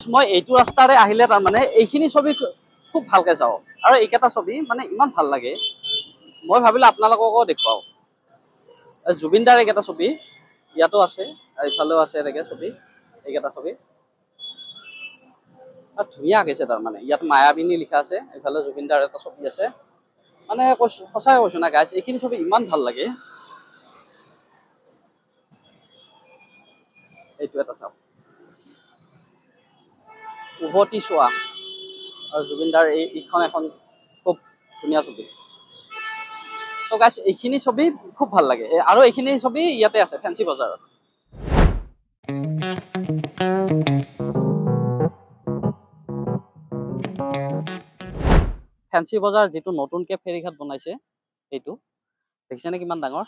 মই এইটো ৰাস্তাৰে আহিলে তাৰমানে এইখিনি ছবি খুব ভালকে চাওঁ আৰু এইকেইটা ছবি মানে ইমান ভাল লাগে মই ভাবিলো আপোনালোককো দেখুৱাও জুবিন দাৰ এইকেইটা ছবি ইয়াতো আছে আৰু ইফালেও আছে এনেকে ছবি এইকেইটা ছবি ধুনীয়া আঁকিছে তাৰমানে ইয়াত মায়াবিনী লিখা আছে এইফালে জুবিন দাৰ এটা ছবি আছে মানে কৈছো সঁচাই কৈছো না গাইছ এইখিনি ছবি ইমান ভাল লাগে এইটো এটা চাওক উভতি চোৱা আৰু জুবিন দাৰ এইখন এখন খুব ধুনীয়া ছবি তো গাইছ এইখিনি ছবি খুব ভাল লাগে আৰু এইখিনি ছবি ইয়াতে আছে ফেঞ্চি বজাৰত ফেঞ্চি বজাৰ যিটো নতুনকে ফেৰীঘাট বনাইছে এইটো দেখিছেনে কিমান ডাঙৰ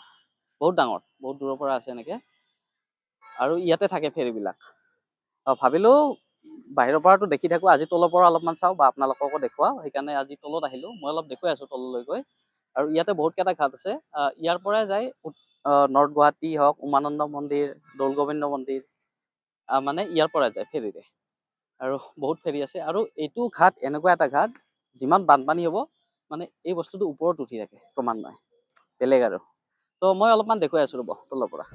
বহুত দূৰৰ পৰা আছে এনেকে আৰু ইয়াতে থাকে ফেৰীবিলাক ভাবিলো বাহিৰৰ পৰাতো দেখি থাকো আজি তলৰ পৰা অলপমান চাওঁ বা আপোনালোককো দেখুৱাও সেইকাৰণে আজি তলত আহিলো মই অলপ দেখুৱাই আছো তললৈ গৈ আৰু ইয়াতে বহুত কেইটা ঘাট আছে ইয়াৰ পৰাই যায় নৰ্থ গুৱাহাটী হওক উমানন্দ মন্দিৰ দৌল গোবিন্দ মন্দিৰ মানে ইয়াৰ পৰাই যায় ফেৰীৰে আৰু বহুত ফেৰী আছে আৰু এইটো ঘাট এনেকুৱা এটা ঘাট যিমান বানপানী হ'ব মানে এই বস্তুটো ওপৰত উঠি থাকে ক্ৰমান্বয়ে বেলেগ আৰু তো মই অলপমান দেখুৱাই আছো ৰ'ব তলৰ পৰা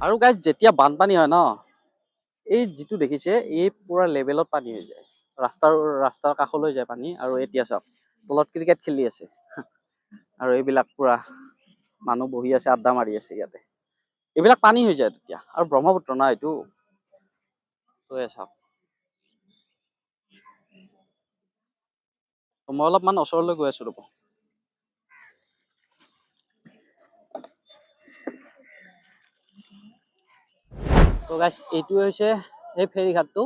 আৰু গাইজ যেতিয়া বানপানী হয় ন এই যিটো দেখিছে এই পুৰা লেভেলত পানী হৈ যায় ৰাস্তাৰ কাষলৈ যায় পানী আৰু এতিয়া চাওক তলত ক্ৰিকেট খেলি আছে আৰু এইবিলাক পুৰা মানুহ বহি আছে আড্ডা মাৰি আছে ইয়াতে এইবিলাক পানী হৈ যায় তেতিয়া আৰু ব্ৰহ্মপুত্ৰ না এইটো চাওক মই অলপমান ওচৰলৈ গৈ আছো ৰ'ব তো গাইজ এইটো হৈছে সেই ফেৰী ঘাটটো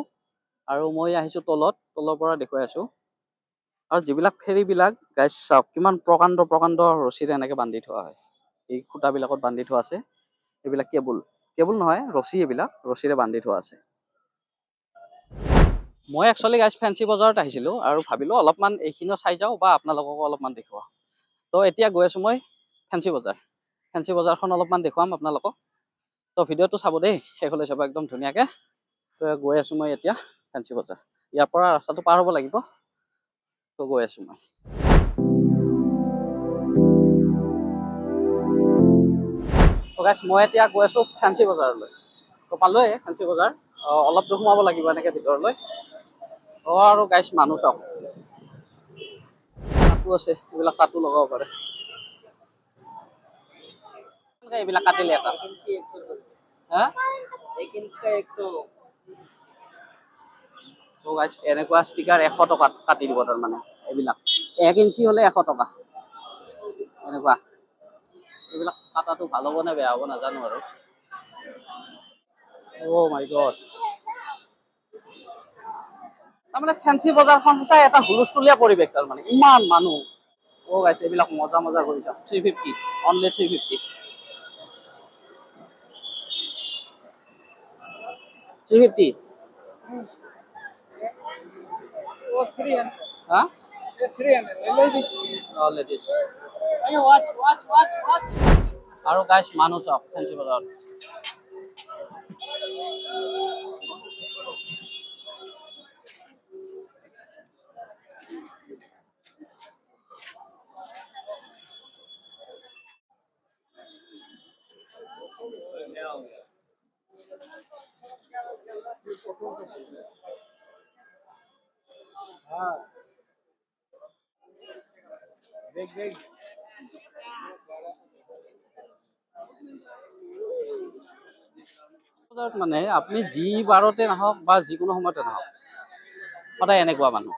আৰু মই আহিছো তলৰ পৰা দেখুৱাই আছো আৰু যিবিলাক ফেৰীবিলাক গাইজ চাওক কিমান প্ৰকাণ্ড ৰছীৰে এনেকে বান্ধি থোৱা হয় এই খুঁটাবিলাকত বান্ধি থোৱা আছে এইবিলাক কেবুল নহয় ৰছী এইবিলাক ৰছীৰে বান্ধি থোৱা আছে মই একচুৱেলি গাইজ ফেঞ্চি বজাৰত আহিছিলো আৰু ভাবিলো অলপমান এইখিনিও চাই যাওঁ বা আপোনালোককো অলপমান দেখুৱাওঁ তো এতিয়া গৈ আছো মই ফেঞ্চি বজাৰখন অলপমান দেখুৱাম আপোনালোকক তো ভিডিঅ'টো চাব দেই শেষলৈ চাব একদম ধুনীয়াকে তো গৈ আছো মই এতিয়া ফেঞ্চি বজাৰ ইয়াৰ পৰা ৰাস্তাটো পাৰ হ'ব লাগিব তো গৈ আছো মই তো গাইজ মই এতিয়া গৈ আছো ফেঞ্চি বজাৰলৈ তো পালোৱে ফেঞ্চি বজাৰ অলপ দূৰ সোমাব লাগিব এনেকে ভিতৰলৈ আৰু গাইজ মানুহ চাওক তাতো আছে এইবিলাক তাতো লগাব পাৰে এইবিলাক কাটিলে এটা তো গাইজ এনেকুৱা ষ্টিকাৰ 100 টকাত কাটি দিব তাৰমানে এইবিলাক 1 ইঞ্চি হলে 100 টকা এনেকুৱা এইবিলাক কাটাটো ভাল হ'ব নে বেয়া হ'ব নাজানো আৰু অ' মাই গড তাৰমানে ফেঞ্চি বজাৰখন সঁচাই এটা হুলস্থুলীয়া পৰিৱেশ তাৰমানে ইমান মানুহ গাইছে এইবিলাক মজা কৰিছা 350 অনলি 350 হা 300 ladies আৰু গাইছ মানুহ চাওক ফেঞ্চি বজাৰত মানে আপুনি যি বাৰতে নাহক বা যিকোনো সময়তে নাহক সদায় এনেকুৱা মানুহ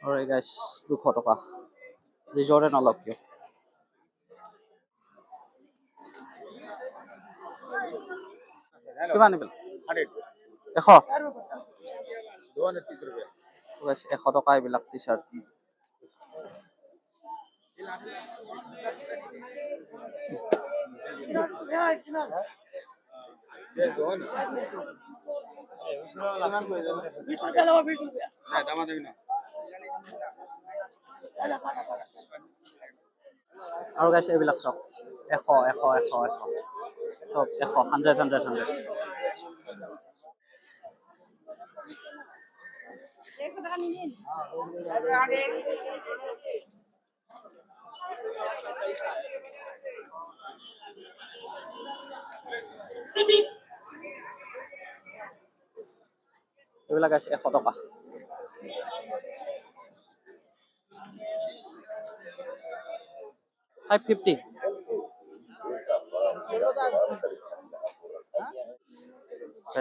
আৰু গাইছ 200 টকা যিজৰে নলওক কিয় কিমান নিবিল 100 100 টকা এইবিলাক টি চাৰ্ট আৰু গাইছে এইবিলাক চাওক এশ এশ এশ এশ চব এশ 100 এইবিলাক আছে 100 টকা 550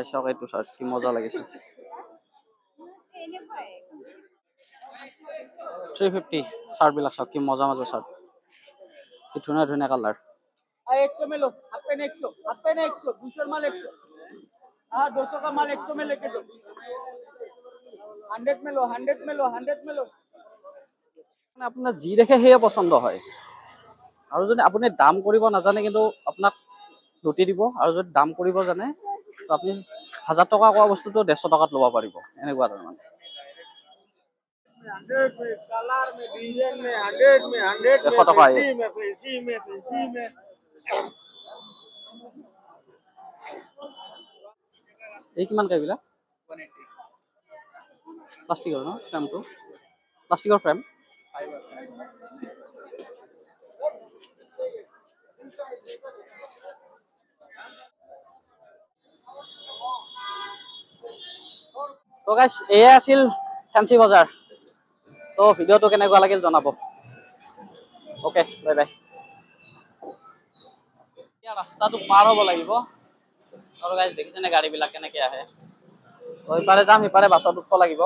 চাওক এইটো চাৰ্ট কি মজা লাগিছে 350 চাৰ্ট বিলাক চাওক কি মজা মজা চাৰ্ট কি ধুনীয়া ধুনীয়া কালাৰ 100 में लो हाफ पेन 100 हाफ पेन 100 दूसरा माल 100 हाँ 200 का माल 100 में लेके दो 100 में लो 100 में लो 100 में लो মানে আপোনাৰ যি দেখে সেয়ে পছন্দ হয় আৰু যদি আপুনি দাম কৰিব নাজানে কিন্তু আপোনাক লুটি দিব আৰু যদি দাম কৰিব জানে তো আপুনি 1000 টকা কোৱা বস্তুটো 150 টকাত ল'ব পাৰিব এনেকুৱা ধৰণৰ 100 में कलर में डिजाइन में 100 में 100 में 100 টকা फैंसी में এই কিমান এইবিলাক প্লাষ্টিকৰ ন ফ্ৰেমটো প্লাষ্টিকৰ ফ্ৰেম তো গাইছ এয়া আছিল ফেঞ্চি বজাৰ তো ভিডিঅ'টো কেনেকুৱা লাগিল জনাব ওকে বাই বাই এতিয়া ৰাস্তাটো পাৰ হ'ব লাগিব আৰু গাইছ দেখিছেনে গাড়ীবিলাক কেনেকৈ আহে তো ইফালে যাম ইফালে বাছত উঠিব লাগিব